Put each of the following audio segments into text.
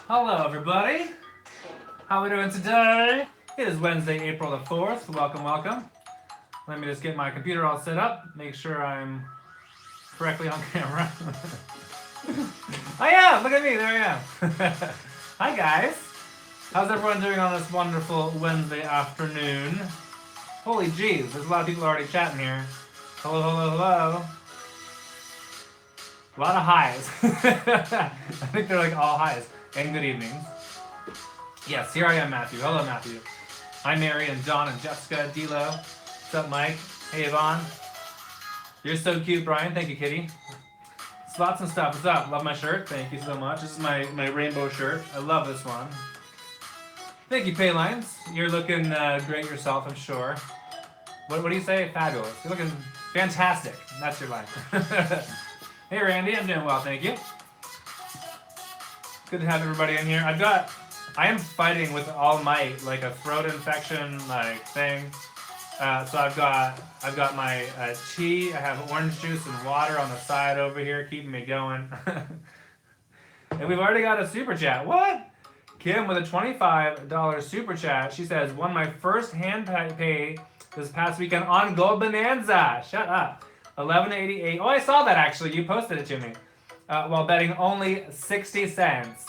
Hello everybody! How are we doing today? It is Wednesday, April the 4th. Welcome, welcome. Let me just get my computer all set up, make sure I'm correctly on camera. I am! Look at me, there I am. Hi guys! How's everyone doing on this wonderful Wednesday afternoon? Holy jeez, there's a lot of people already chatting here. Hello, hello, hello. A lot of highs. I think they're like all highs. And good evenings. Yes, here I am, Matthew. Hello, Matthew. Hi, Mary and John and Jessica, D'Lo. What's up, Mike? Hey, Yvonne. You're so cute, Brian. Thank you, Kitty. Slots and stuff. What's up? Love my shirt. Thank you so much. This is my rainbow shirt. I love this one. Thank you, Paylines. You're looking great yourself, I'm sure. What do you say? Fabulous. You're looking fantastic. That's your line. Hey, Randy. I'm doing well, thank you. Good to have everybody in here. I am fighting with all might, like a throat infection, like thing. So I've got my tea. I have orange juice and water on the side over here, keeping me going. And we've already got a super chat. What? Kim with a $25 super chat. She says, won my first hand pay this past weekend on Gold Bonanza. Shut up. 11.88. Oh, I saw that actually. You posted it to me. While betting only 60 cents.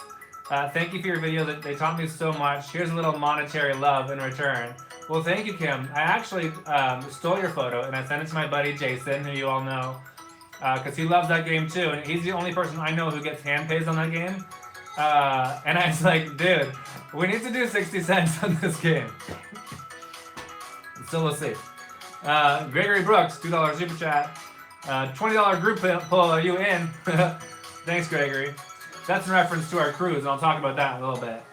Thank you for your video. They taught me so much. Here's a little monetary love in return. Well, thank you, Kim. I actually stole your photo and I sent it to my buddy Jason, who you all know, because he loves that game too. And he's the only person I know who gets hand pays on that game. And I was like, dude, we need to do 60 cents on this game. So we'll see. Gregory Brooks, $2 super chat. $20 group pull, are you in? Thanks, Gregory. That's in reference to our cruise, and I'll talk about that in a little bit.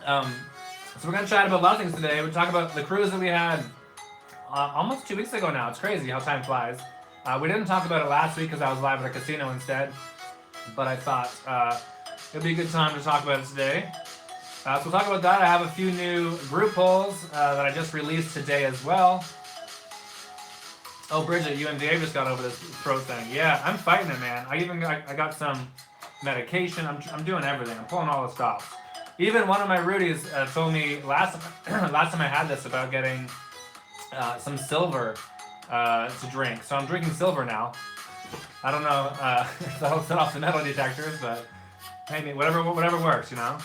So we're going to chat about a lot of things today. We'll talk about the cruise that we had almost 2 weeks ago now. It's crazy how time flies. We didn't talk about it last week because I was live at a casino instead, but I thought it'd be a good time to talk about it today. So we'll talk about that. I have a few new group polls that I just released today as well. Oh, Bridget, UMDA just got over this throat thing. Yeah, I'm fighting it, man. I got some medication. I'm doing everything. I'm pulling all the stops. Even one of my Rudies told me last time I had this about getting some silver to drink. So I'm drinking silver now. I don't know if that'll set off the metal detectors, but maybe whatever works, you know.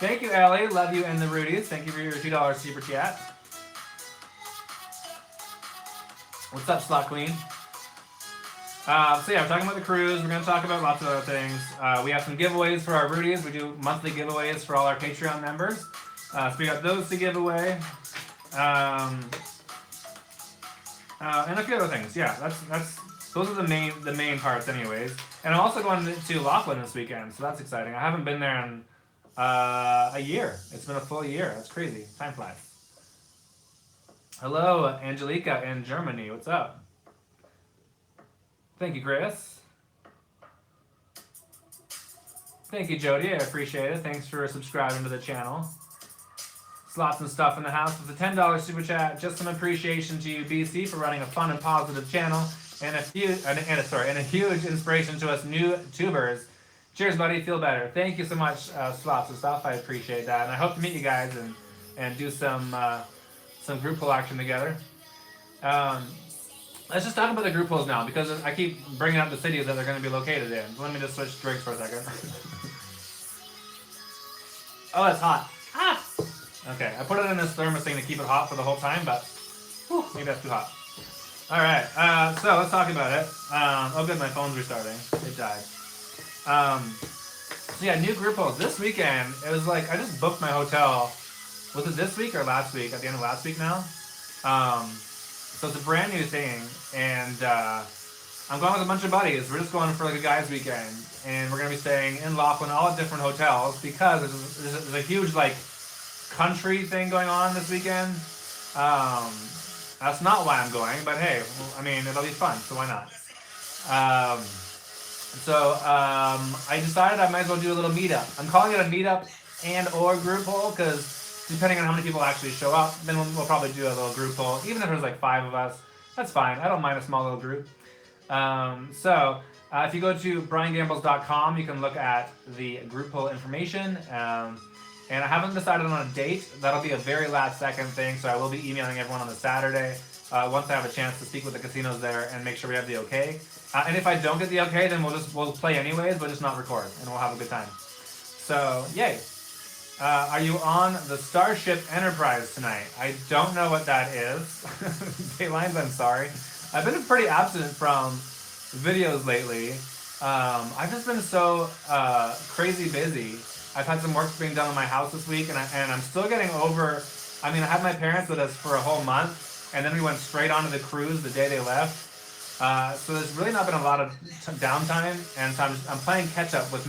Thank you, Ellie. Love you and the Rudies. Thank you for your $2 super chat. What's up, Slot Queen? So yeah, we're talking about the cruise. We're going to talk about lots of other things. We have some giveaways for our Rudies. We do monthly giveaways for all our Patreon members. So we got those to give away. And a few other things. Yeah, those are the main parts anyways. And I'm also going to Laughlin this weekend, so that's exciting. I haven't been there in a year. It's been a full year. That's crazy. Time flies. Hello, Angelica in Germany. What's up? Thank you, Chris. Thank you, Jody. I appreciate it. Thanks for subscribing to the channel. Slots and stuff in the house with a $10 super chat. Just some appreciation to you, BC, for running a fun and positive channel, and a huge inspiration to us new tubers. Cheers, buddy. Feel better. Thank you so much, Slots and stuff. I appreciate that, and I hope to meet you guys and do some group poll action together. Let's just talk about the group polls now, because I keep bringing up the cities that they're going to be located in. Let me just switch drinks for a second. Oh, it's hot. Ah! Okay, I put it in this thermos thing to keep it hot for the whole time, but whew, maybe that's too hot. All right, so let's talk about it. Oh, good, my phone's restarting. It died. So yeah, new group polls. This weekend, it was like, I just booked my hotel. Was it this week or last week? At the end of last week now? So it's a brand new thing, and I'm going with a bunch of buddies. We're just going for like a guys' weekend, and we're going to be staying in Laughlin, all at different hotels, because there's a huge like country thing going on this weekend. That's not why I'm going, but hey, I mean, it'll be fun, so why not? I decided I might as well do a little meetup. I'm calling it a meetup and or group poll, because depending on how many people actually show up, then we'll probably do a little group poll. Even if there's like 5 of us, that's fine. I don't mind a small little group. If you go to briangambles.com, you can look at the group poll information. And I haven't decided on a date. That'll be a very last second thing, so I will be emailing everyone on the Saturday once I have a chance to speak with the casinos there and make sure we have the okay. And if I don't get the okay, then we'll play anyways, but just not record, and we'll have a good time. So, yay. Are you on the Starship Enterprise tonight? I don't know what that is. Daylines, I'm sorry. I've been pretty absent from videos lately. I've just been so crazy busy. I've had some work being done on my house this week, and I'm still getting over. I mean, I had my parents with us for a whole month, and then we went straight onto the cruise the day they left. So there's really not been a lot of downtime, and so I'm playing catch up with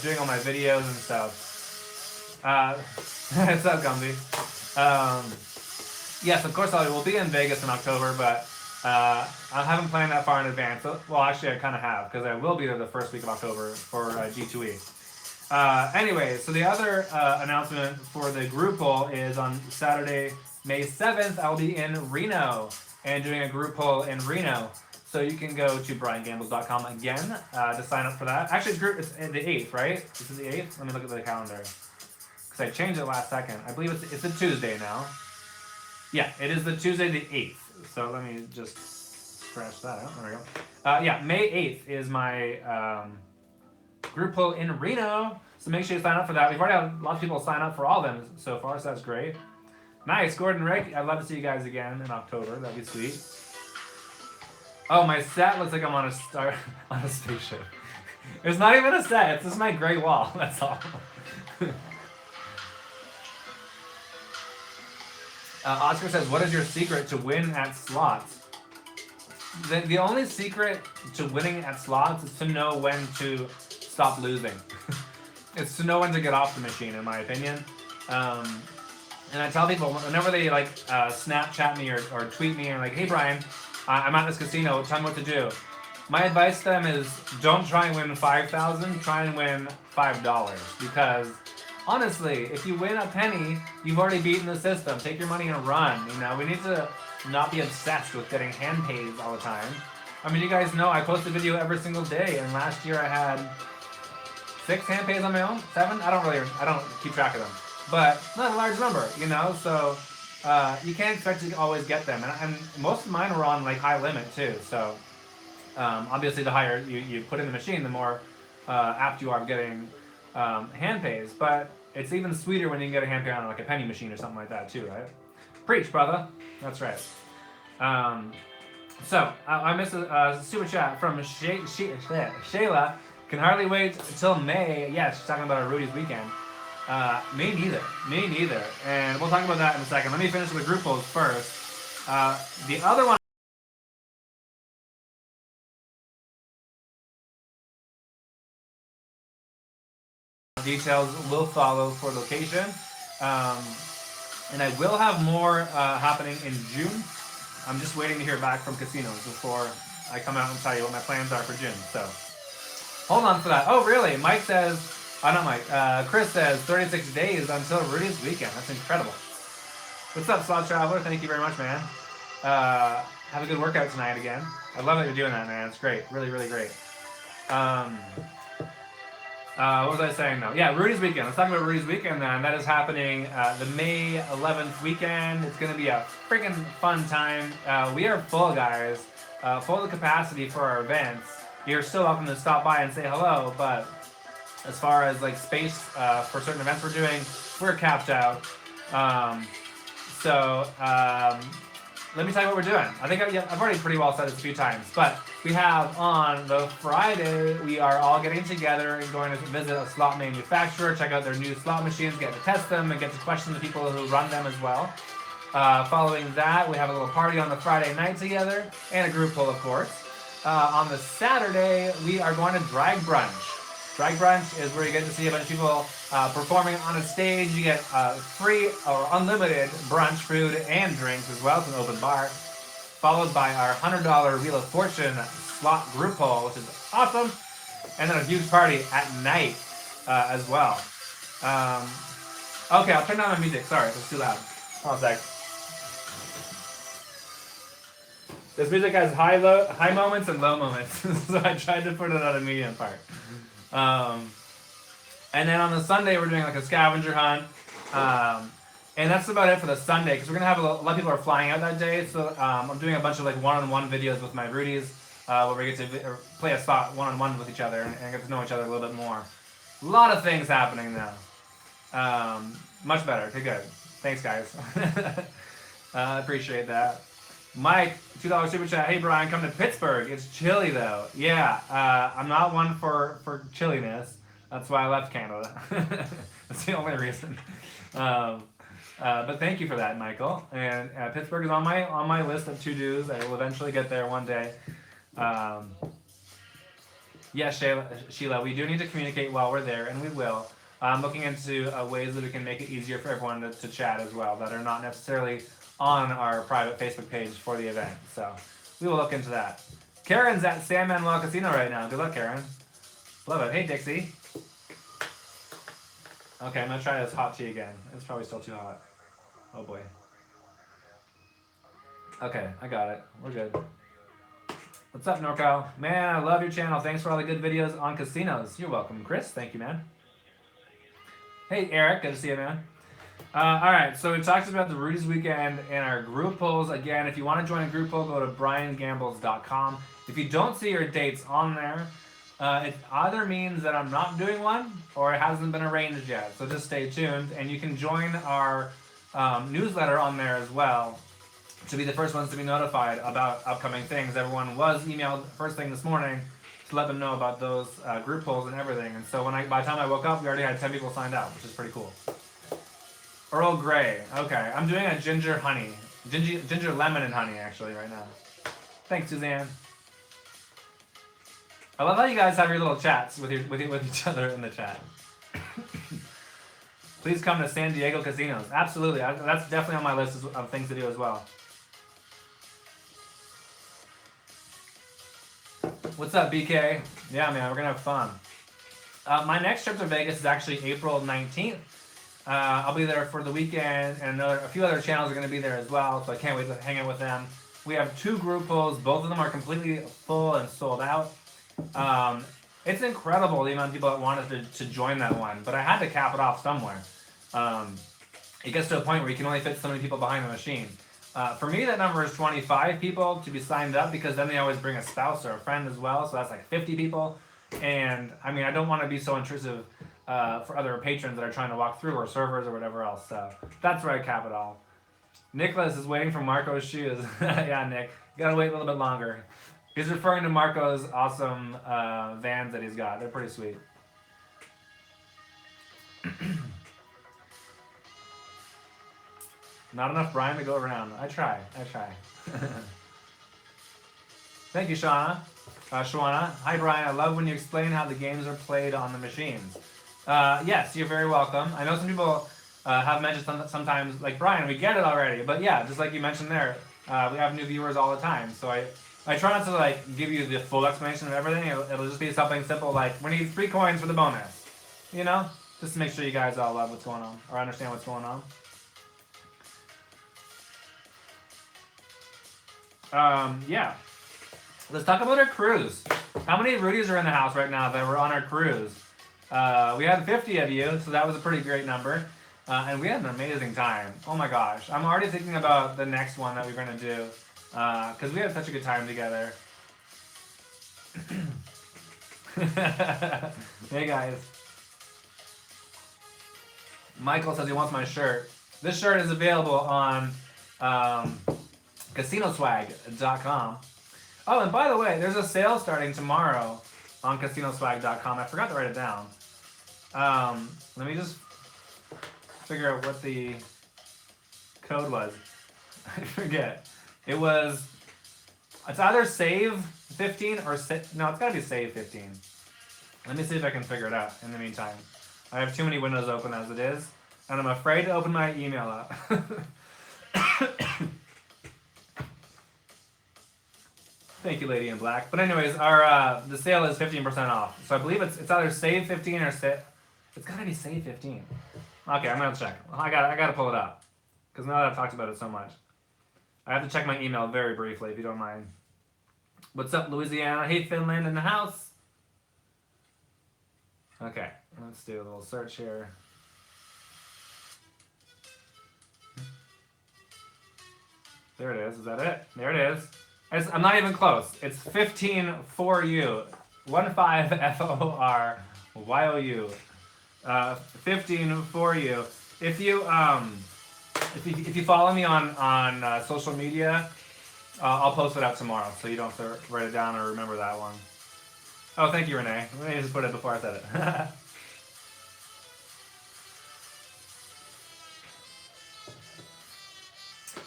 doing all my videos and stuff. What's up, Gumby? Yes, of course I will be in Vegas in October, but I haven't planned that far in advance. Well, actually, I kind of have, because I will be there the first week of October for G2E. Anyway, so the other announcement for the group poll is on Saturday, May 7th, I'll be in Reno and doing a group poll in Reno. So you can go to briangambles.com again to sign up for that. Actually, it's the 8th, right? This is the 8th? Let me look at the calendar. Because I changed it last second. I believe it's a Tuesday now. Yeah, it is the Tuesday the 8th. So let me just scratch that out. There we go. Yeah, May 8th is my group poll in Reno. So make sure you sign up for that. We've already had a lot of people sign up for all of them so far, so that's great. Nice, Gordon Rick. I'd love to see you guys again in October. That'd be sweet. Oh, my set looks like I'm on a spaceship. It's not even a set. It's just my gray wall. That's all. Oscar says, "What is your secret to win at slots?" The only secret to winning at slots is to know when to stop losing. It's to know when to get off the machine, in my opinion. And I tell people whenever they Snapchat me or tweet me and like, "Hey Brian, I'm at this casino. Tell me what to do." My advice to them is don't try and win $5,000. Try and win $5 because honestly, if you win a penny, you've already beaten the system. Take your money and run. You know, we need to not be obsessed with getting hand pays all the time. I mean, you guys know I post a video every single day, and last year I had 6 hand pays on my own, 7. I don't keep track of them, but not a large number, you know. So you can't expect to always get them, and most of mine were on like high limit too. So obviously, the higher you put in the machine, the more apt you are of getting hand pays. But it's even sweeter when you can get a hand pay on like a penny machine or something like that too, right? Preach, brother. That's right. So I missed a super chat from Shayla. Can hardly wait until May. Yeah, she's talking about our Rudies weekend. Me neither. And we'll talk about that in a second. Let me finish with the group polls first. The other one. Details will follow for location. And I will have more happening in June. I'm just waiting to hear back from casinos before I come out and tell you what my plans are for June. So hold on for that. Oh, really? Mike says, not Mike, Chris says 36 days until Rudy's weekend. That's incredible. What's up, Slot Traveler? Thank you very much, man. Have a good workout tonight again. I love that you're doing that, man. It's great. Really, really great. What was I saying now? Yeah, Rudy's weekend. Let's talk about Rudy's weekend then. That is happening the May 11th weekend. It's going to be a freaking fun time. We are full, guys. Full of capacity for our events. You're still welcome to stop by and say hello, but as far as like space for certain events we're doing, we're capped out. Let me tell you what we're doing. I think I've already pretty well said this a few times, but we have on the Friday, we are all getting together and going to visit a slot manufacturer, check out their new slot machines, get to test them, and get to question the people who run them as well. Following that, we have a little party on the Friday night together, and a group poll, of course. On the Saturday, we are going to drag brunch. Drag brunch is where you get to see a bunch of people performing on a stage. You get free or unlimited brunch food and drinks as well. It's an open bar. Followed by our $100 Wheel of Fortune slot group poll, which is awesome. And then a huge party at night as well. Okay, I'll turn down my music. Sorry, it's too loud. Hold on a sec. This music has high moments and low moments, so I tried to put it on a medium part. And then on the Sunday we're doing like a scavenger hunt, and that's about it for the Sunday because we're gonna have a lot of people are flying out that day. So I'm doing a bunch of like one-on-one videos with my Rudies, where we get to play a spot one-on-one with each other and get to know each other a little bit more. A lot of things happening now. Much better. Okay, good. Thanks, guys. I appreciate that. Mike, $2 super chat. Hey, Brian, come to Pittsburgh. It's chilly, though. Yeah, I'm not one for chilliness. That's why I left Canada. That's the only reason. But thank you for that, Michael. And Pittsburgh is on my list of to-dos. I will eventually get there one day. Yeah, Sheila, we do need to communicate while we're there, and we will. I'm looking into ways that we can make it easier for everyone to chat as well, that are not necessarily on our private Facebook page for the event. So we will look into that. Karen's at San Manuel Casino right now. Good luck, Karen. Love it. Hey, Dixie. Okay, I'm going to try this hot tea again. It's probably still too hot. Oh, boy. Okay, I got it. We're good. What's up, NorCal? Man, I love your channel. Thanks for all the good videos on casinos. You're welcome, Chris. Thank you, man. Hey, Eric. Good to see you, man. All right, so we talked about the Rudies weekend and our group polls. Again, if you want to join a group poll, go to briangambles.com. If you don't see your dates on there, it either means that I'm not doing one or it hasn't been arranged yet. So just stay tuned, and you can join our newsletter on there as well to be the first ones to be notified about upcoming things. Everyone was emailed first thing this morning to let them know about those group polls and everything. And so by the time I woke up, we already had 10 people signed up, which is pretty cool. Earl Grey. Okay, I'm doing a ginger honey. Ginger lemon and honey, actually, right now. Thanks, Suzanne. I love how you guys have your little chats with each other in the chat. Please come to San Diego casinos. Absolutely. That's definitely on my list of things to do as well. What's up, BK? Yeah, man, we're going to have fun. My next trip to Vegas is actually April 19th. I'll be there for the weekend, and a few other channels are going to be there as well, so I can't wait to hang out with them. We have 2 group polls. Both of them are completely full and sold out. It's incredible the amount of people that wanted to join that one, but I had to cap it off somewhere. It gets to a point where you can only fit so many people behind the machine. For me, that number is 25 people to be signed up, because then they always bring a spouse or a friend as well, so that's like 50 people. And I mean, I don't want to be so intrusive for other patrons that are trying to walk through, or servers or whatever else. So that's where I cap it all. Nicholas is waiting for Marco's shoes. Yeah, Nick, you gotta wait a little bit longer. He's referring to Marco's awesome Vans that he's got. They're pretty sweet. Not enough Brian to go around. I try. Thank you, Shauna. Shawana. Hi, Brian. I love when you explain how the games are played on the machines. Yes, you're very welcome. I know some people have mentioned sometimes, like, Brian, we get it already. But yeah, just like you mentioned there, we have new viewers all the time. So I try not to, like, give you the full explanation of everything. It'll just be something simple like, we need 3 coins for the bonus. You know? Just to make sure you guys all love what's going on, or understand what's going on. Yeah. Let's talk about our cruise. How many Rudies are in the house right now that were on our cruise? We had 50 of you, so that was a pretty great number. And we had an amazing time. Oh my gosh. I'm already thinking about the next one that we're going to do. Because we had such a good time together. Hey guys. Michael says he wants my shirt. This shirt is available on casinoswag.com. Oh, and by the way, there's a sale starting tomorrow on casinoswag.com. I forgot to write it down. Let me just figure out what the code was. I forget. It's either save 15 or no, it's gotta be save 15. Let me see if I can figure it out in the meantime. I have too many windows open as it is, and I'm afraid to open my email up. Thank you, Lady in Black. But anyways, the sale is 15% off. So I believe it's either save 15 or it's gotta be save 15. Okay, I'm gonna check. I gotta pull it up, because now that I've talked about it so much. I have to check my email very briefly, if you don't mind. What's up, Louisiana? Hey, Finland in the house. Okay, let's do a little search here. There it is. Is that it? There it is. I'm not even close. It's 15 for you. 15 FORYOU. 15 for you. If you follow me on social media, I'll post it out tomorrow, so you don't have to write it down or remember that one. Oh, thank you, Renee. Let me just put it before I said it.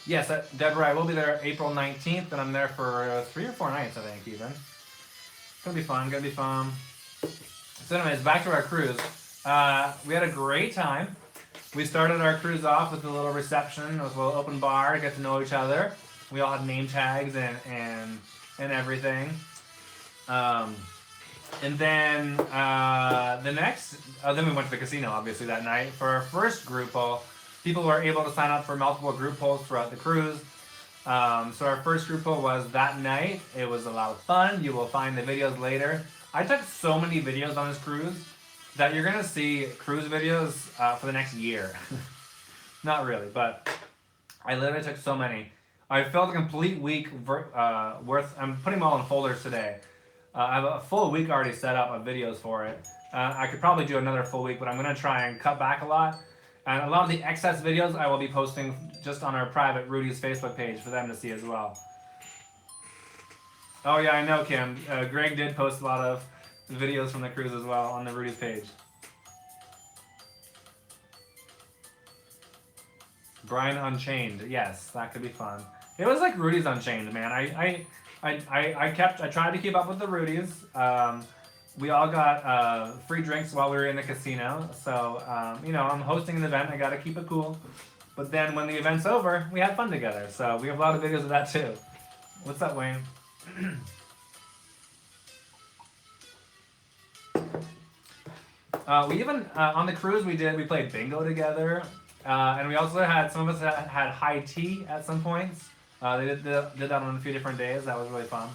Yes, Deborah, I will be there April 19th, and I'm there for 3 or 4 nights, I think, even. It's gonna be fun, gonna be fun. So anyways, back to our cruise. We had a great time. We started our cruise off with a little reception, with a little open bar to get to know each other. We all had name tags and everything. And then then we went to the casino, obviously, that night. For our first group poll, people were able to sign up for multiple group polls throughout the cruise. So our first group poll was that night. It was a lot of fun. You will find the videos later. I took so many videos on this cruise that you're gonna see cruise videos for the next year. Not really, but I literally took so many. I filled a complete week worth. I'm putting them all in folders today. I have a full week already set up of videos for it. I could probably do another full week, but I'm gonna try and cut back a lot. And a lot of the excess videos I will be posting just on our private Rudies Facebook page for them to see as well. Oh yeah, I know, Kim. Greg did post a lot of videos from the cruise as well on the Rudies page. Brian Unchained. Yes, that could be fun. It was like Rudies Unchained, man. I tried to keep up with the Rudies. We all got free drinks while we were in the casino. So, I'm hosting an event. I got to keep it cool. But then when the event's over, we had fun together. So we have a lot of videos of that too. What's up, Wayne? We even, on the cruise we played bingo together. And we also had, some of us had high tea at some points. They did that on a few different days. That was really fun.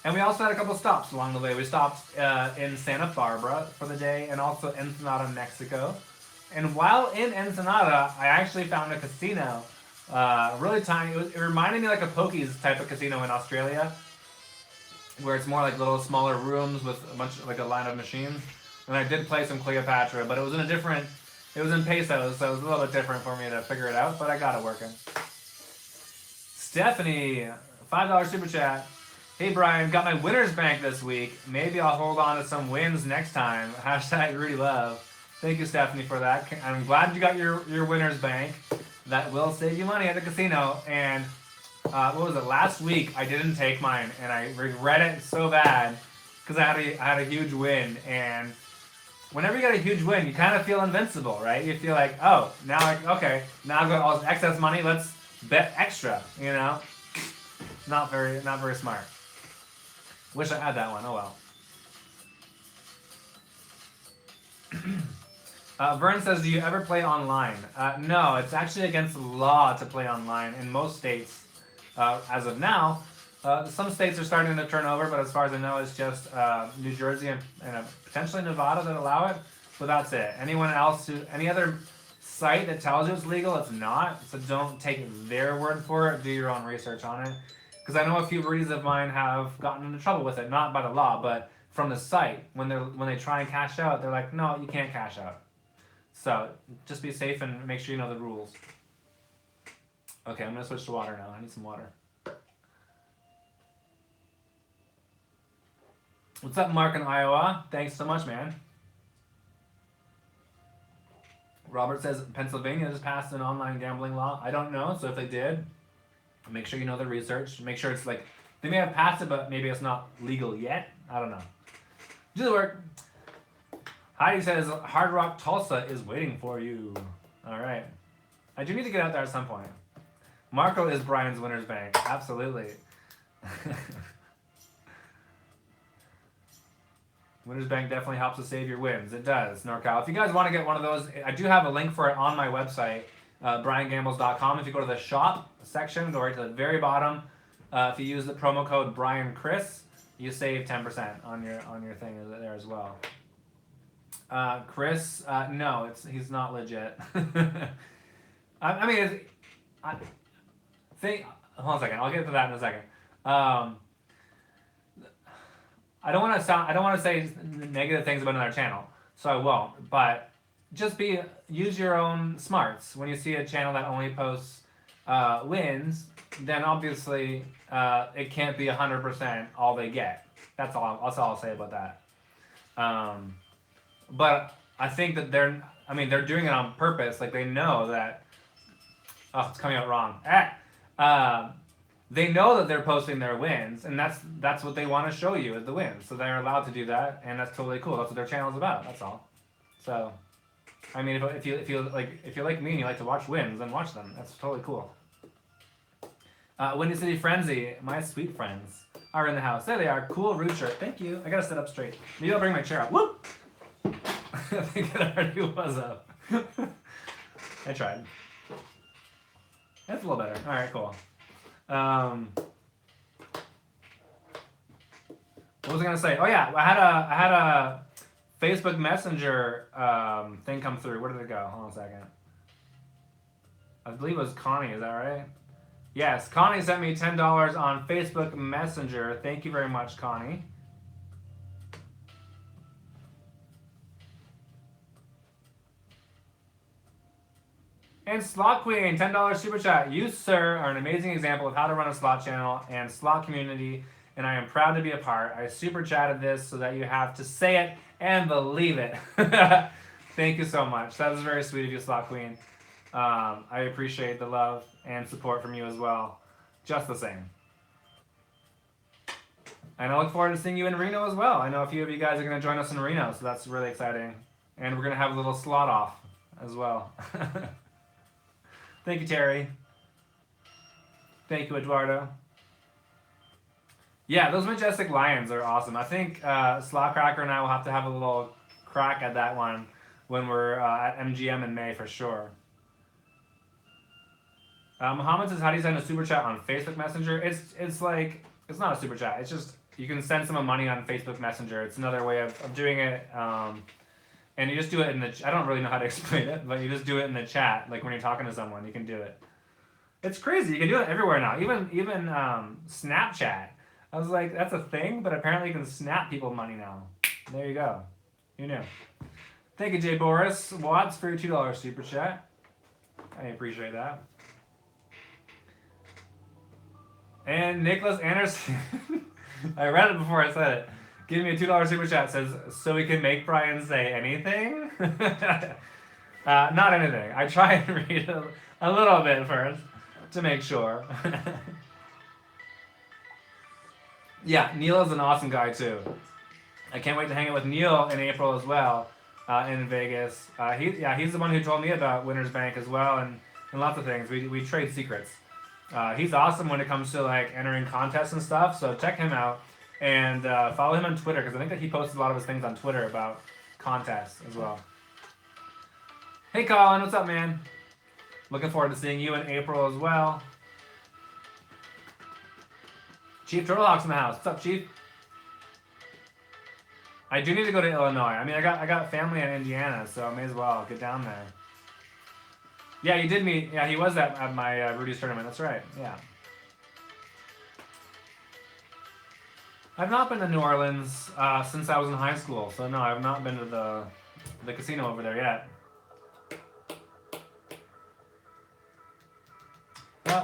And we also had a couple stops along the way. We stopped in Santa Barbara for the day, and also Ensenada, Mexico. And while in Ensenada, I actually found a casino, really tiny. It reminded me like a Pokies type of casino in Australia, where it's more like little smaller rooms with like a line of machines. And I did play some Cleopatra, but it was in pesos, so it was a little bit different for me to figure it out, but I got it working. Stefanie, $5 super chat. Hey Brian, got my winner's bank this week. Maybe I'll hold on to some wins next time. Hashtag Rudy Love. Thank you, Stefanie, for that. I'm glad you got your winner's bank. That will save you money at the casino. And what was it? Last week I didn't take mine, and I regret it so bad because I had a huge win. And whenever you get a huge win, you kind of feel invincible, right? You feel like, oh, now I've got all this excess money. Let's bet extra. Not very smart. Wish I had that one. Oh well. Vern says, do you ever play online? No, it's actually against the law to play online in most states as of now. Some states are starting to turn over, but as far as I know, it's just New Jersey and potentially Nevada that allow it. But that's it. Any other site that tells you it's legal, it's not. So don't take their word for it. Do your own research on it. Because I know a few Rudies of mine have gotten into trouble with it, not by the law, but from the site. When they try and cash out, they're like, no, you can't cash out. So just be safe and make sure you know the rules. Okay, I'm gonna switch to water now. I need some water. What's up, Mark in Iowa? Thanks so much, man. Robert says Pennsylvania just passed an online gambling law. I don't know, so if they did, make sure you know the research. Make sure it's like, they may have passed it, but maybe it's not legal yet. I don't know. Do the work. Heidi says Hard Rock Tulsa is waiting for you. All right. I do need to get out there at some point. Marco is Brian's winner's bank. Absolutely. Winner's Bank definitely helps to save your wins. It does, NorCal. If you guys want to get one of those, I do have a link for it on my website. BrianGambles.com. If you go to the shop section, go right to the very bottom. If you use the promo code BrianChris, you save 10% on your thing there as well. Chris, no, he's not legit. I mean, hold on a second. I'll get to that in a second. I don't want to say negative things about another channel, so I won't. But just use your own smarts. When you see a channel that only posts wins, then obviously it can't be 100% all they get. That's all I'll say about that. But I think that they're doing it on purpose. Like, they know that. Oh, it's coming out wrong. They know that they're posting their wins, and that's what they want to show you is the wins. So they're allowed to do that, and that's totally cool. That's what their channel's about. That's all. So, I mean, if you're like me and you like to watch wins, then watch them. That's totally cool. Windy City Frenzy, my sweet friends, are in the house. There they are. Cool root shirt. Thank you. I gotta sit up straight. Maybe I'll bring my chair up. Whoop! I think it already was up. I tried. That's a little better. All right, cool. What was I gonna say? Oh yeah, I had a Facebook Messenger thing come through. Where did it go? Hold on a second. I believe it was Connie. Is that right? Yes, Connie sent me $10 on Facebook Messenger. Thank you very much, Connie. And Slot Queen, $10 super chat. You, sir, are an amazing example of how to run a slot channel and slot community, and I am proud to be a part. I super chatted this so that you have to say it and believe it. Thank you so much. That was very sweet of you, Slot Queen. I appreciate the love and support from you as well. Just the same. And I look forward to seeing you in Reno as well. I know a few of you guys are going to join us in Reno, so that's really exciting. And we're going to have a little slot off as well. Thank you, Terry. Thank you, Eduardo. Yeah, those Majestic Lions are awesome. I think Slotcracker and I will have to have a little crack at that one when we're at MGM in May for sure. Muhammad says, how do you send a super chat on Facebook Messenger? It's like, it's not a super chat. It's just, you can send someone money on Facebook Messenger. It's another way of doing it. And you just do it in the, I don't really know how to explain it, but you just do it in the chat. Like when you're talking to someone, you can do it. It's crazy. You can do it everywhere now. Even Snapchat. I was like, that's a thing, but apparently you can snap people money now. There you go. Who knew? Thank you, Jay Boris Watts, for your $2 super chat. I appreciate that. And Nicholas Anderson, I read it before I said it. Give me a $2 super chat. Says, so we can make Brian say anything? Not anything. I try and read a little bit first to make sure. Yeah, Neil is an awesome guy too. I can't wait to hang out with Neil in April as well in Vegas. He's the one who told me about Winners Bank as well and lots of things. We trade secrets. He's awesome when it comes to like entering contests and stuff. So check him out. And follow him on Twitter, because I think that he posts a lot of his things on Twitter about contests as well. Hey Colin, what's up, man? Looking forward to seeing you in April as well. Chief Turtlehawk's in the house. What's up, Chief? I do need to go to Illinois. I mean, I got family in Indiana, so I may as well get down there. Yeah, you did meet. Yeah, he was at my Rudies tournament. That's right. Yeah. I've not been to New Orleans since I was in high school, so no, I've not been to the casino over there yet.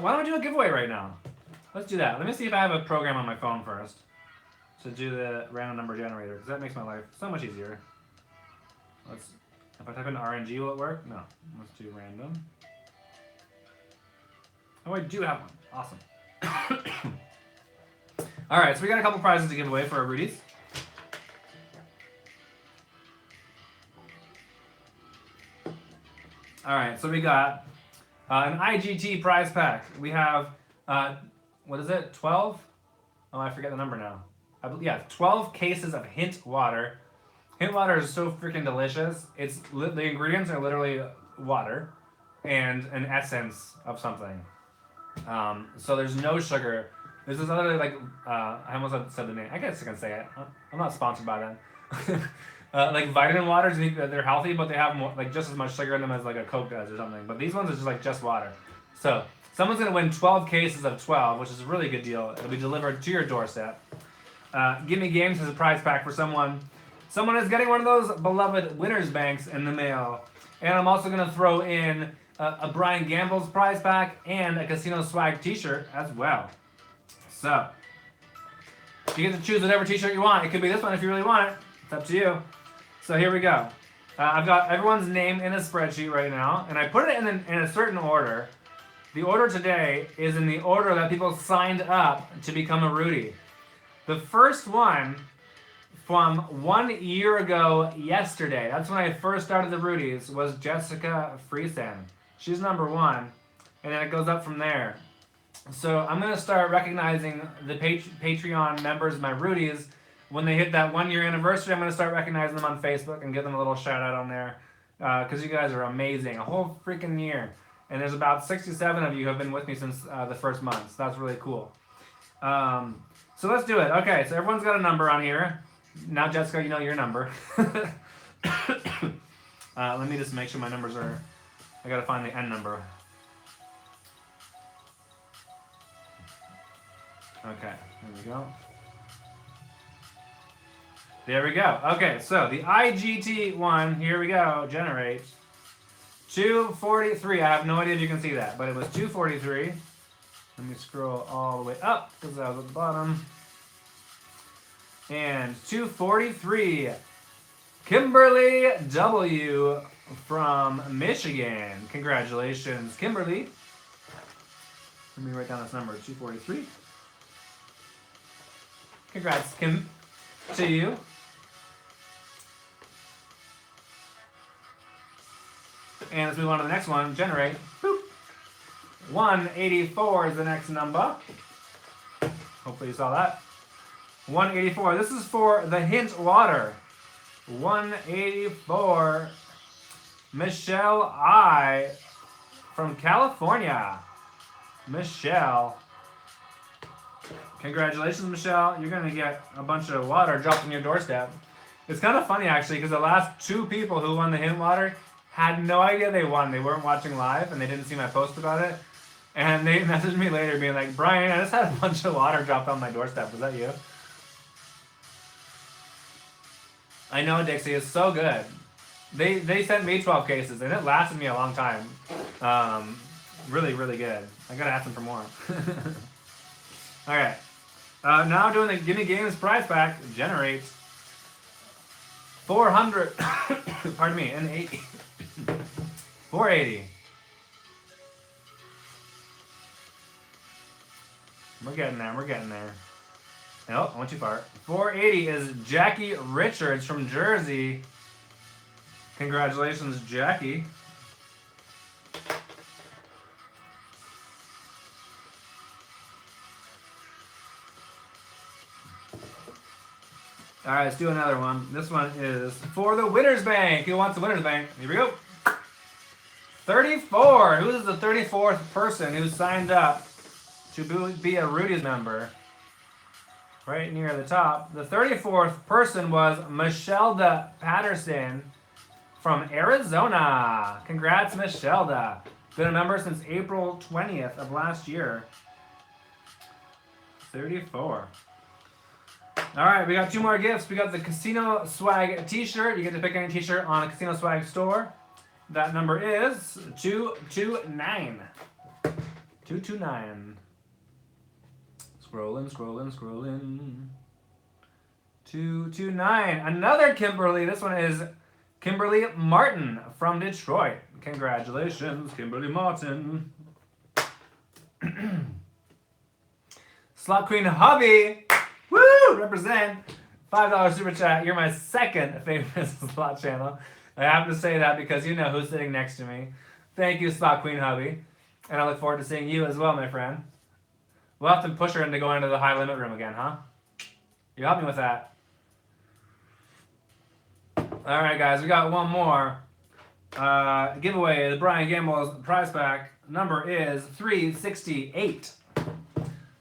Why don't we do a giveaway right now? Let's do that. Let me see if I have a program on my phone first to do the random number generator, because that makes my life so much easier. If I type in RNG, will it work? No. Let's do random. Oh, I do have one. Awesome. All right, so we got a couple prizes to give away for our Rudies. All right, so we got an IGT prize pack. We have, what is it, 12? Oh, I forget the number now. 12 cases of Hint water. Hint water is so freaking delicious. The ingredients are literally water. and an essence of something. So there's no sugar. This is literally like, I almost said the name. I guess I can say it. I'm not sponsored by them. Like vitamin waters, they're healthy, but they have more, like just as much sugar in them as like a Coke does or something. But these ones are just like just water. So someone's gonna win 12 cases of 12, which is a really good deal. It'll be delivered to your doorstep. Gimme Games has a prize pack for someone. Someone is getting one of those beloved winners banks in the mail. And I'm also gonna throw in a Brian Gamble's prize pack and a Casino Swag t-shirt as well. So, you get to choose whatever t-shirt you want. It could be this one if you really want it. It's up to you. So here we go. I've got everyone's name in a spreadsheet right now, and I put it in a certain order. The order today is in the order that people signed up to become a Rudy. The first one from 1 year ago yesterday, that's when I first started the Rudies, was Jessica Friesen. She's number 1, and then it goes up from there. So I'm going to start recognizing the Patreon members, my Rudies. When they hit that 1 year anniversary, I'm going to start recognizing them on Facebook and give them a little shout out on there. Because you guys are amazing. A whole freaking year. And there's about 67 of you who have been with me since the first month. So that's really cool. So let's do it. Okay, so everyone's got a number on here. Now, Jessica, you know your number. Let me just make sure my numbers are... I got to find the N number. Okay, here we go. There we go. Okay, so the IGT one, here we go, generate 243. I have no idea if you can see that, but it was 243. Let me scroll all the way up because I was at the bottom. And 243, Kimberly W. from Michigan. Congratulations, Kimberly. Let me write down this number, 243. Congrats, Kim, to you. And let's move on to the next one. Generate. Boop. 184 is the next number. Hopefully you saw that. 184. This is for the hint water. 184. Michelle I. from California. Michelle. Congratulations, Michelle. You're going to get a bunch of water dropped on your doorstep. It's kind of funny, actually, because the last 2 people who won the hint water had no idea they won. They weren't watching live, and they didn't see my post about it. And they messaged me later being like, Brian, I just had a bunch of water dropped on my doorstep. Was that you? I know, Dixie. It's so good. They sent me 12 cases, and it lasted me a long time. Really, really good. I got to ask them for more. All right. Now doing the Gimme Games prize pack. Generate 400. Pardon me, and 80. 480. We're getting there. We're getting there. Oh, I went too far. 480 is Jackie Richards from Jersey. Congratulations, Jackie. All right, let's do another one. This one is for the Winners Bank. Who wants the Winners Bank? Here we go. 34. Who is the 34th person who signed up to be a Rudies member? Right near the top. The 34th person was Michelle Patterson from Arizona. Congrats, Michelle. Been a member since April 20th of last year. 34. All right, we got 2 more gifts. We got the Casino Swag t-shirt. You get to pick any t-shirt on a Casino Swag store. That number is 229. 229. Scrolling. 229. Another Kimberly. This one is Kimberly Martin from Detroit. Congratulations, Kimberly Martin. Slot Queen Hubby. Woo! Represent. $5 super chat. You're my second favorite slot channel. I have to say that because you know who's sitting next to me. Thank you, Slot Queen Hubby. And I look forward to seeing you as well, my friend. We'll have to push her into going into the high limit room again, huh? You help me with that. All right, guys, we got one more. Giveaway, the Brian Gamble's prize pack number is 368.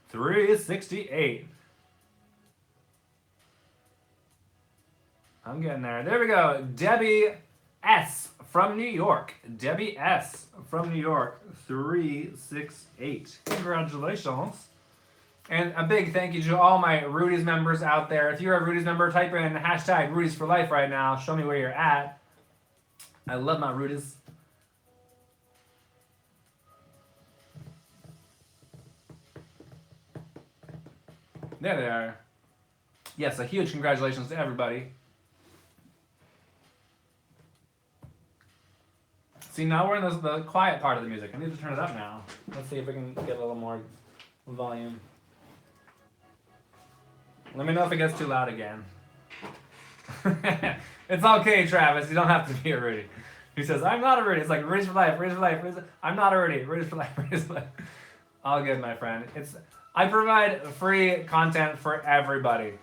368. I'm getting there. There we go. Debbie S. from New York. Debbie S. from New York. 368. Congratulations. And a big thank you to all my Rudies members out there. If you're a Rudies member, type in hashtag Rudies for life right now. Show me where you're at. I love my Rudies. There they are. Yes, a huge congratulations to everybody. See, now we're in the quiet part of the music. I need to turn it up now. Let's see if we can get a little more volume. Let me know if it gets too loud again. It's okay, Travis. You don't have to be a Rudy. He says, I'm not a Rudy. It's like Rudy's for life, Rudy's for life, Rudy's. I'm not a Rudy. Rudy's for life, Rudy's for life. All good, my friend. I provide free content for everybody.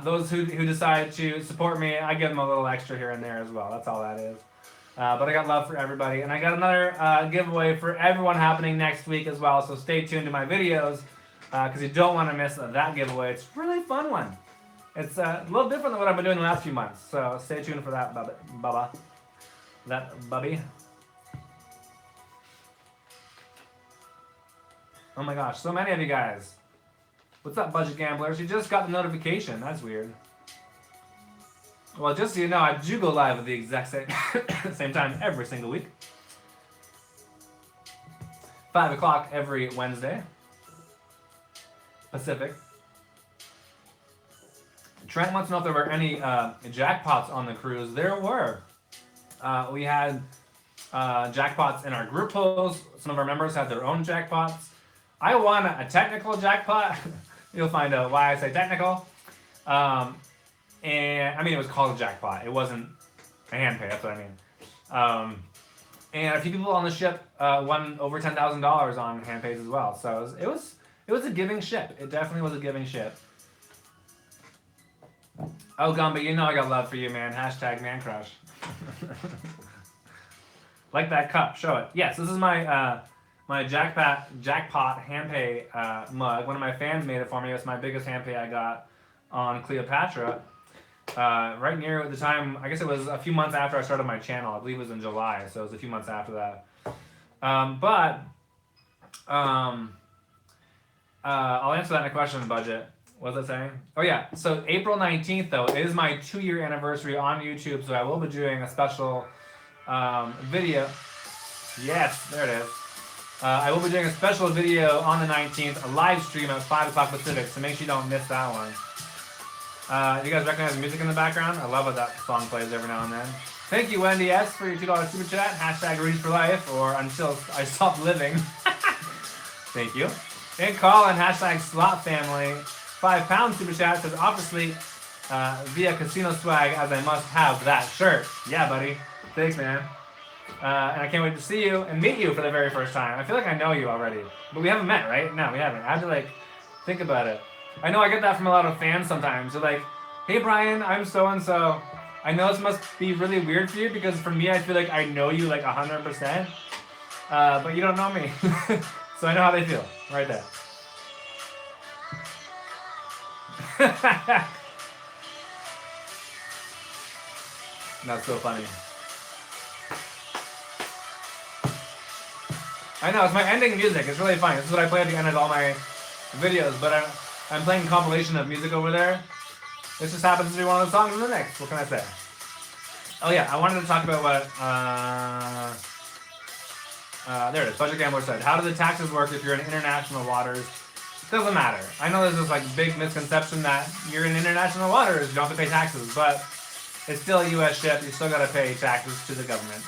Those who decide to support me, I give them a little extra here and there as well. That's all that is. But I got love for everybody. And I got another giveaway for everyone happening next week as well. So stay tuned to my videos because you don't want to miss that giveaway. It's a really fun one. It's a little different than what I've been doing the last few months. So stay tuned for that, Bubba. That Bubby. Oh my gosh, so many of you guys. What's up, Budget Gamblers? You just got the notification. That's weird. Well, just so you know, I do go live at the exact same time every single week. 5 o'clock every Wednesday. Pacific. Trent wants to know if there were any jackpots on the cruise. There were. We had jackpots in our group polls. Some of our members had their own jackpots. I won a technical jackpot. You'll find out why I say technical. And I mean, it was called a jackpot. It wasn't a hand pay. That's what I mean. And a few people on the ship won over $10,000 on hand pays as well. So it was a giving ship. It definitely was a giving ship. Oh, Gumby, you know I got love for you, man. Hashtag man crush. Like that cup. Show it. Yes, this is my my jackpot hand pay mug. One of my fans made it for me. It's my biggest hand pay I got on Cleopatra. Right near the time, I guess it was a few months after I started my channel. I believe it was in July, so it was a few months after that. I'll answer that in a question, Budget. What was I saying? Oh yeah, so April 19th though is my 2-year anniversary on YouTube, so I will be doing a special video. Yes, there it is. I will be doing a special video on the 19th, a live stream at 5 o'clock Pacific, so make sure you don't miss that one. You guys recognize the music in the background? I love how that song plays every now and then. Thank you, Wendy S, for your $2 super chat. Hashtag Rudies for life, or until I stop living. Thank you. And Colin, hashtag slot family. £5 super chat says, obviously, via casino swag, as I must have that shirt. Yeah, buddy. Thanks, man. And I can't wait to see you and meet you for the very first time. I feel like I know you already. But we haven't met, right? No, we haven't. I have to, think about it. I know I get that from a lot of fans sometimes. They're like, hey, Brian, I'm so-and-so. I know this must be really weird for you because for me, I feel like I know you 100%. But you don't know me. So I know how they feel. Right there. That's so funny. I know, it's my ending music. It's really funny. This is what I play at the end of all my videos, but I'm playing a compilation of music over there. This just happens to be one of the songs in the mix. What can I say? Oh yeah, I wanted to talk about what, there it is. Budget Gambler said, how do the taxes work if you're in international waters? It doesn't matter. I know there's this big misconception that you're in international waters, you don't have to pay taxes, but it's still a U.S. ship. You still got to pay taxes to the government.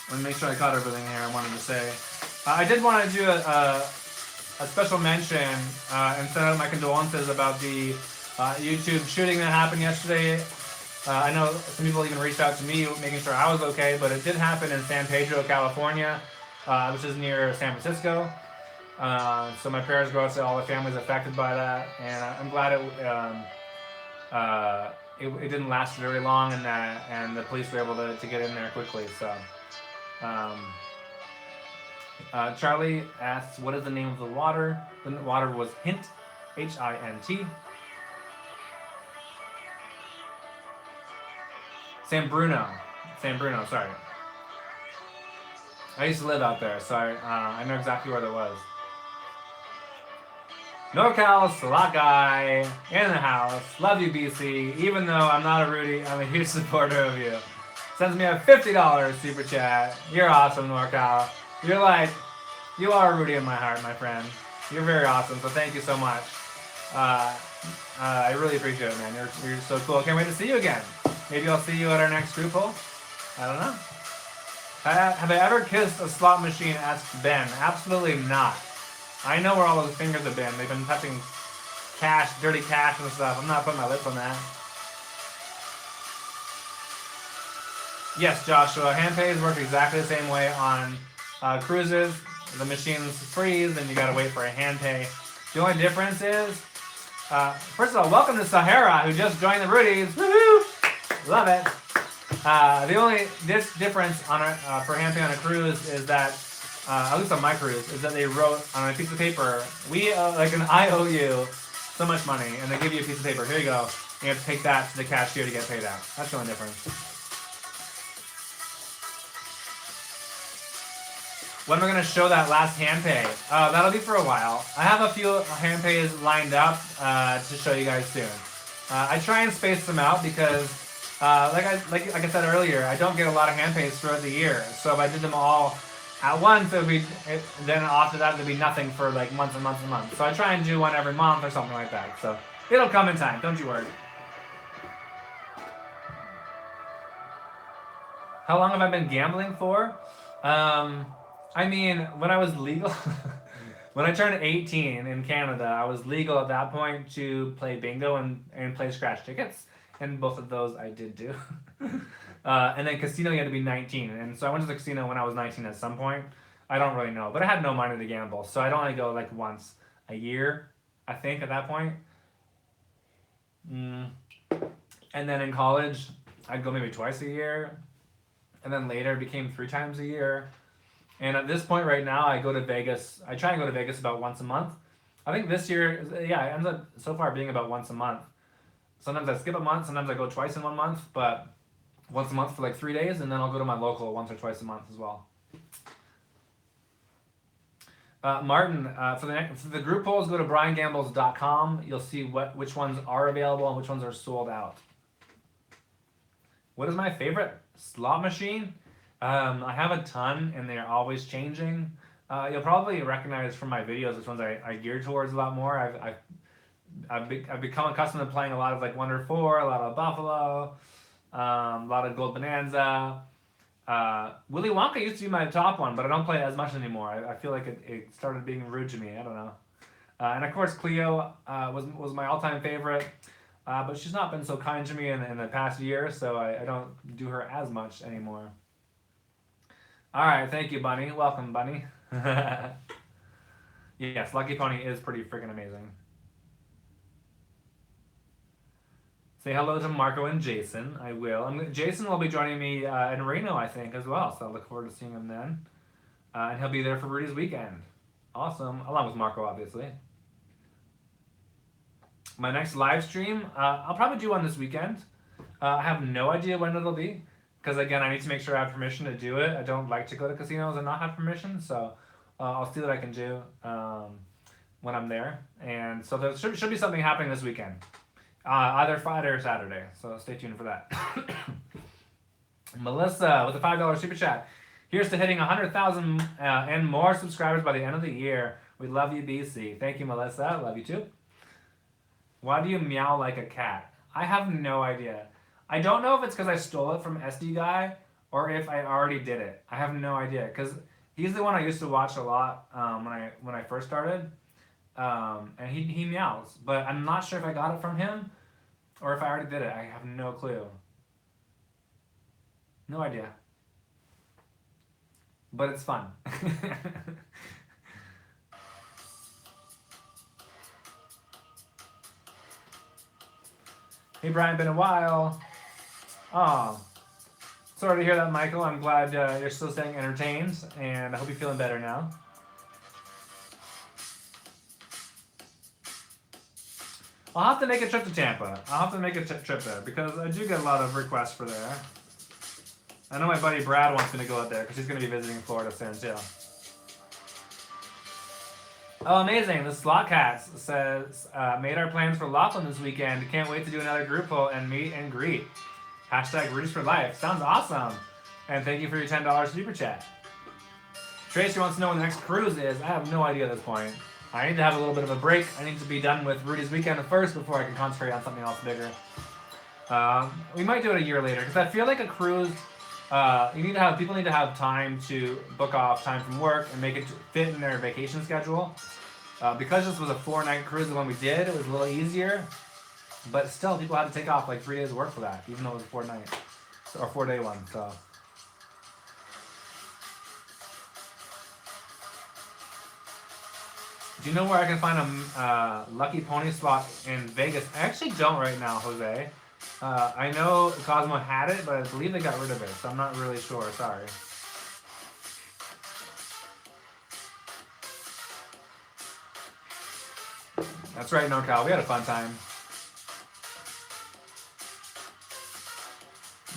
Let me make sure I caught everything here I wanted to say. I did want to do a special mention and send out my condolences about the YouTube shooting that happened yesterday. I know some people even reached out to me making sure I was okay, but it did happen in San Pedro, California, which is near San Francisco. So my prayers go out to all the families affected by that, and I'm glad it didn't last very long, and the police were able to get in there quickly. So, Charlie asks, what is the name of the water? The water was Hint, Hint. San Bruno, sorry. I used to live out there, so I know exactly where that was. NorCal Slot Guy in the house. Love you, BC. Even though I'm not a Rudy, I'm a huge supporter of you. Sends me a $50 super chat. You're awesome, NorCal. You are Rudy in my heart, my friend. You're very awesome, so thank you so much. I really appreciate it, man. You're so cool. Can't wait to see you again. Maybe I'll see you at our next group poll. I don't know. Have I ever kissed a slot machine? Asks Ben. Absolutely not. I know where all those fingers have been. They've been touching cash, dirty cash and stuff. I'm not putting my lips on that. Yes, Joshua. Hand pays work exactly the same way on cruises. The machines freeze, and you gotta wait for a hand pay. The only difference is, first of all, welcome to Sahara, who just joined the Rudies. Woohoo! Love it. The only difference on for hand pay on a cruise is that, at least on my cruise, is that they wrote on a piece of paper, I owe you so much money, and they give you a piece of paper. Here you go. You have to take that to the cashier to get paid out. That's the only difference. When am I going to show that last hand pay? That'll be for a while. I have a few hand pays lined up to show you guys soon. I try and space them out because, like I said earlier, I don't get a lot of hand pays throughout the year. So if I did them all at once, then after that there'd be nothing for like months and months and months. So I try and do one every month or something like that. So it'll come in time. Don't you worry. How long have I been gambling for? I mean, when I was legal, when I turned 18 in Canada, I was legal at that point to play bingo and play scratch tickets. And both of those I did do. And then casino, you had to be 19. And so I went to the casino when I was 19 at some point. I don't really know. But I had no money to gamble. So I'd only go like once a year, I think, at that point. And then in college, I'd go maybe twice a year. And then later it became 3 times a year. And at this point right now, I go to Vegas. I try and go to Vegas about once a month. I think this year, yeah, it ends up so far being about once a month. Sometimes I skip a month, sometimes I go twice in 1 month, but once a month for like 3 days, and then I'll go to my local once or twice a month as well. Martin, for the group polls, go to briangambles.com. You'll see which ones are available and which ones are sold out. What is my favorite slot machine? I have a ton, and they're always changing. You'll probably recognize from my videos which ones I gear towards a lot more. I've become accustomed to playing a lot of like Wonder 4, a lot of Buffalo, a lot of Gold Bonanza. Willy Wonka used to be my top one, but I don't play it as much anymore. I feel like it started being rude to me. I don't know. And of course, Cleo was my all-time favorite, but she's not been so kind to me in the past year, so I don't do her as much anymore. All right, thank you, Bunny. Welcome, Bunny. Yes, Lucky Pony is pretty freaking amazing. Say hello to Marco and Jason. I will. Jason will be joining me in Reno, I think, as well. So I look forward to seeing him then. And he'll be there for Rudy's weekend. Awesome. Along with Marco, obviously. My next live stream, I'll probably do one this weekend. I have no idea when it'll be. Because, again, I need to make sure I have permission to do it. I don't like to go to casinos and not have permission. So I'll see what I can do when I'm there. And so there should be something happening this weekend. Either Friday or Saturday. So stay tuned for that. Melissa with a $5 super chat. Here's to hitting 100,000 and more subscribers by the end of the year. We love you, BC. Thank you, Melissa. Love you too. Why do you meow like a cat? I have no idea. I don't know if it's because I stole it from SD Guy or if I already did it. I have no idea because he's the one I used to watch a lot when I first started, and he meows. But I'm not sure if I got it from him or if I already did it. I have no clue. No idea. But it's fun. Hey Brian, been a while. Oh, sorry to hear that, Michael. I'm glad you're still staying entertained, and I hope you're feeling better now. I'll have to make a trip to Tampa. I'll have to make a trip there because I do get a lot of requests for there. I know my buddy Brad wants me to go out there because he's going to be visiting Florida soon too. Oh, amazing. The Slot Cats says, made our plans for Laughlin this weekend. Can't wait to do another group poll and meet and greet. Hashtag Rudies for life. Sounds awesome. And thank you for your $10 super chat. Tracy wants to know when the next cruise is. I have no idea at this point. I need to have a little bit of a break. I need to be done with Rudy's weekend first before I can concentrate on something else bigger. We might do it a year later because I feel like a cruise, people need to have time to book off time from work and make it fit in their vacation schedule. Because this was a 4-night cruise, the one we did, it was a little easier. But still, people had to take off like 3 days of work for that, even though it was a 4-night or 4-day one. So. Do you know where I can find a Lucky Pony slot in Vegas? I actually don't right now, Jose. I know Cosmo had it, but I believe they got rid of it, so I'm not really sure. Sorry. That's right, NorCal. We had a fun time.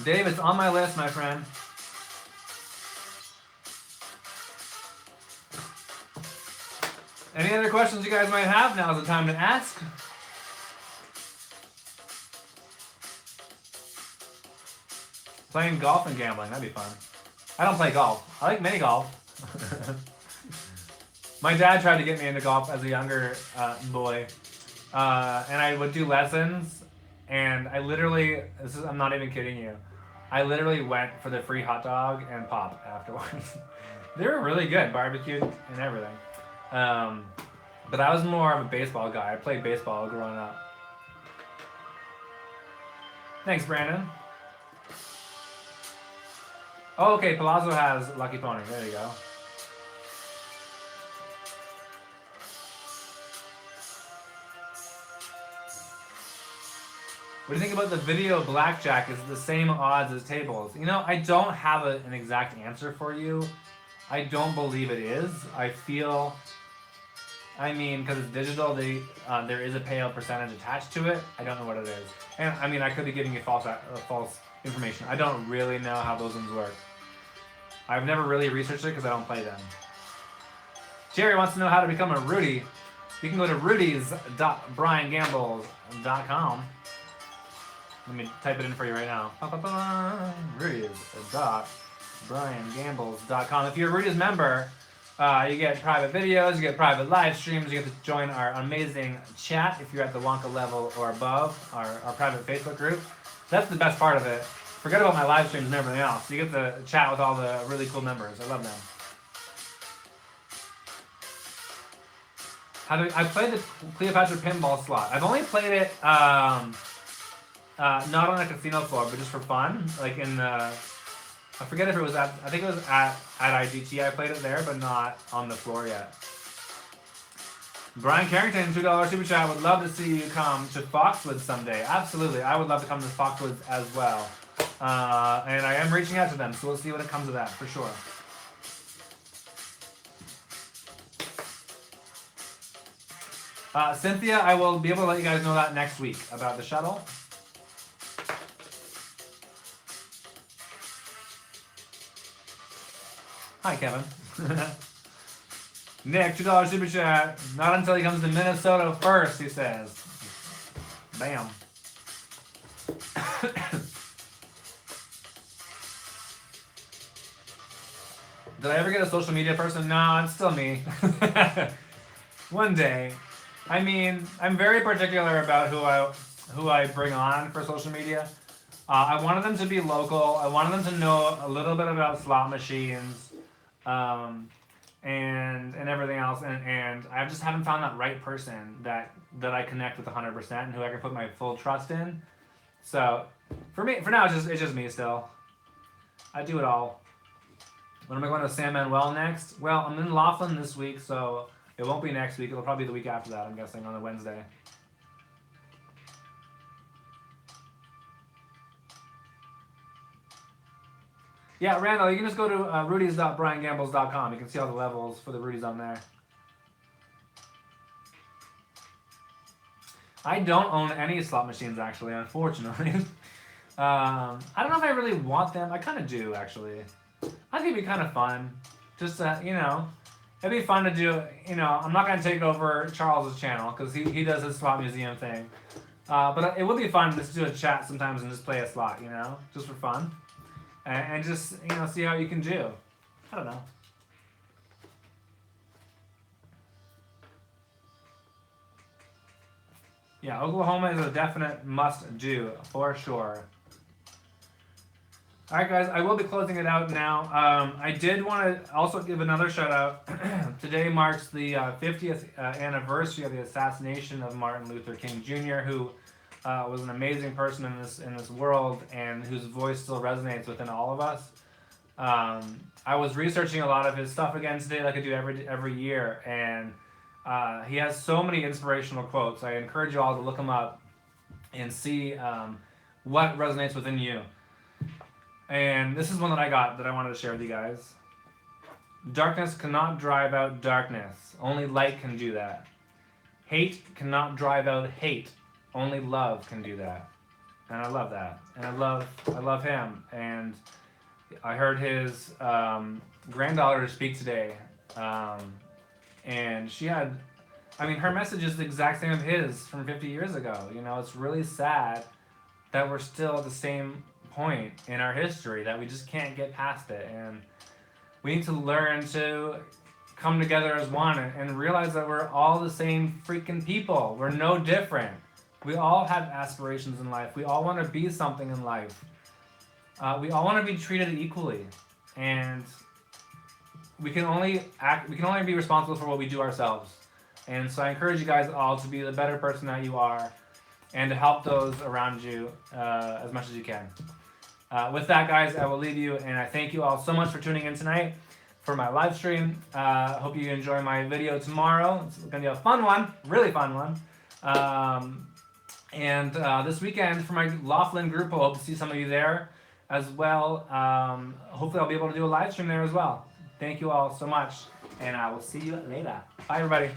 Dave, it's on my list, my friend. Any other questions you guys might have? Now's the time to ask. Playing golf and gambling, that'd be fun. I don't play golf. I like mini golf. My dad tried to get me into golf as a younger boy. And I would do lessons, and I literally, I'm not even kidding you, I literally went for the free hot dog and pop afterwards. They were really good, barbecued and everything. But I was more of a baseball guy. I played baseball growing up. Thanks, Brandon. Oh, okay, Palazzo has Lucky Pony. There you go. What do you think about the video blackjack? Is it the same odds as tables? You know, I don't have an exact answer for you. I don't believe it is. I feel, I mean, because it's digital, there is a payout percentage attached to it. I don't know what it is. And I mean, I could be giving you false information. I don't really know how those ones work. I've never really researched it because I don't play them. Jerry wants to know how to become a Rudy. You can go to rudies.briangambles.com. Let me type it in for you right now. Rudies.briangambles.com. If you're a Rudies member, you get private videos, you get private live streams, you get to join our amazing chat if you're at the Wonka level or above, our private Facebook group. That's the best part of it. Forget about my live streams and everything else. You get to chat with all the really cool members. I love them. I played the Cleopatra pinball slot. I've only played it not on a casino floor, but just for fun. Like in the, I forget if it was at, I think it was at IGT. I played it there, but not on the floor yet. Brian Carrington, $2 super chat. Would love to see you come to Foxwoods someday. Absolutely, I would love to come to Foxwoods as well. And I am reaching out to them, so we'll see what it comes of that for sure. Cynthia, I will be able to let you guys know that next week about the shuttle. Hi, Kevin. Nick, $2 super chat. Not until he comes to Minnesota first, he says. Bam. Did I ever get a social media person? No, it's still me. One day. I mean, I'm very particular about who I bring on for social media. I wanted them to be local. I wanted them to know a little bit about slot machines, and everything else. And I just haven't found that right person that I connect with 100% and who I can put my full trust in. So for now, it's just me still. I do it all. When am I going to San Manuel next? Well, I'm in Laughlin this week, so it won't be next week. It'll probably be the week after that, I'm guessing, on a Wednesday. Yeah, Randall, you can just go to rudies.briangambles.com. You can see all the levels for the Rudies on there. I don't own any slot machines, actually, unfortunately. I don't know if I really want them. I kind of do, actually. I think it'd be kind of fun. Just, it'd be fun to do, I'm not going to take over Charles's channel because he does his slot museum thing. But it would be fun just to do a chat sometimes and just play a slot, just for fun. And just, see how you can do. I don't know. Yeah, Oklahoma is a definite must-do, for sure. All right, guys, I will be closing it out now. I did want to also give another shout-out. Today marks the 50th anniversary of the assassination of Martin Luther King Jr., who was an amazing person in this world and whose voice still resonates within all of us. I was researching a lot of his stuff again today, like I do every year, and he has so many inspirational quotes. I encourage you all to look him up and see what resonates within you. And this is one that I got that I wanted to share with you guys. Darkness cannot drive out darkness. Only light can do that. Hate cannot drive out hate. Only love can do that. And I love that. And I love him. And I heard his granddaughter speak today. And she had, her message is the exact same as his from 50 years ago. It's really sad that we're still at the same point in our history, that we just can't get past it. And we need to learn to come together as one and realize that we're all the same freaking people. We're no different. We all have aspirations in life. We all want to be something in life. We all want to be treated equally. And we can only be responsible for what we do ourselves. And so I encourage you guys all to be the better person that you are and to help those around you as much as you can. With that, guys, I will leave you, and I thank you all so much for tuning in tonight for my live stream. Hope you enjoy my video tomorrow. It's going to be a fun one, really fun one. And this weekend for my Laughlin group, I hope to see some of you there as well. Hopefully I'll be able to do a live stream there as well. Thank you all so much, and I will see you later. Bye, everybody.